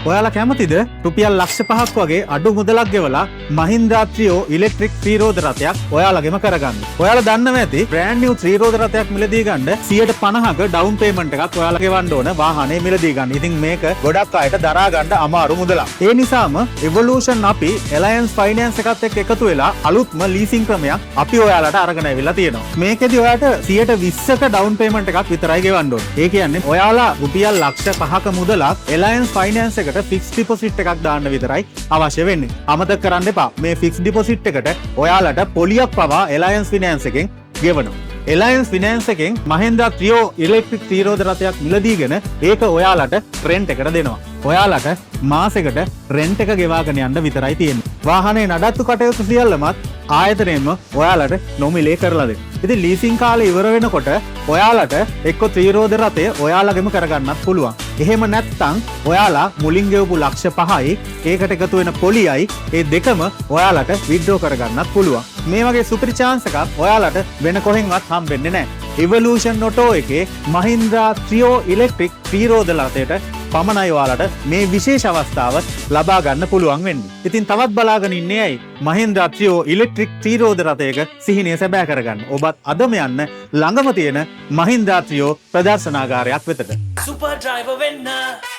ඔයාලා කැමතිද රුපියල් ලක්ෂ 5ක් වගේ අඩු මුදලක් ගෙවලා Mahindra Trio ඉලෙක්ට්‍රික් ත්‍රිරෝද රථයක් ඔයාලගෙම කරගන්න. ඔයාලා දන්නව ඇති බ්‍රෑන්ඩ් නිව් ත්‍රිරෝද රථයක් මිලදී ගන්න 150ක ඩවුන් පේමන්ට් එකක් ඔයාලා ගෙවන්න ඕන වාහනේ මිලදී ගන්න. ඉතින් මේක ගොඩක් අයට දරා ගන්න අමාරු මුදලක්. ඒ නිසාම Evolution අපි Alliance Finance එකත් එක්ක එකතු වෙලා අලුත්ම ලීසින් ක්‍රමයක් අපි ඔයාලට අරගෙන ආවිල්ලා තියෙනවා. මේකෙදි ඔයාලට 120ක ඩවුන් පේමන්ට් එකක් විතරයි ගෙවන්න ඕන. ඒ කියන්නේ ඔයාලා රුපියල් ලක්ෂ 5ක මුදලක් Alliance Finance එකට ෆික්ස් ඩිපොසිට් එකක් දාන්න විතරයි අවශ්‍ය වෙන්නේ. අමතක කරන්න එපා. මේ ෆික්ස් ඩිපොසිට් එකට ඔයාලට පොලියක් පවා Alliance Finance එකෙන් ගෙවනවා. Alliance Finance එකෙන් Mahindra Trio ඉලෙක්ට්‍රික් ත්‍රිරෝද රථයක් මිලදීගෙන ඒක ඔයාලට රෙන්ට් එකට දෙනවා. ඔයාලට මාසෙකට රෙන්ට් එක ගෙවාගෙන යන්න විතරයි තියෙන්නේ. වාහනේ නඩත්තු කටයුතු සියල්ලමත් ආයතනයෙන්ම ඔයාලට නොමිලේ කරලා දෙනවා. ඉතින් ලීසින් කාලේ ඉවර වෙනකොට ඔයාලට එක්ක ත්‍රිරෝද රථය ඔයාලගෙම කරගන්නත් පුළුවන්. එහෙම නැත්නම් ඔයාලා මුලින් ගෙවපු ලක්ෂ 5යි ඒකට එකතු වෙන පොලියයි ඒ දෙකම ඔයාලට විත්ඩ්‍රෝ කරගන්නත් පුළුවන්. මේ වගේ සුපිරි chance එකක් ඔයාලට වෙන කොහෙන්වත් හම්බෙන්නේ නැහැ. Evolution Auto එකේ Mahindra Trio ඉලෙක්ට්‍රික් ත්‍රිරෝද රථයට පමණයි ඔයාලට මේ විශේෂ අවස්ථාව ලබා ගන්න පුළුවන් වෙන්නේ. ඉතින් තවත් බලාගෙන ඉන්නේ ඇයි Mahindra Trio ඉලෙක්ට්‍රික් ත්‍රිරෝද රථයක සිහිනය සැබෑ කරගන්න. ඔබත් අදම යන්න ළඟම තියෙන Mahindra Trio ප්‍රදර්ශනාගාරයක් වෙතට. Super driver winner.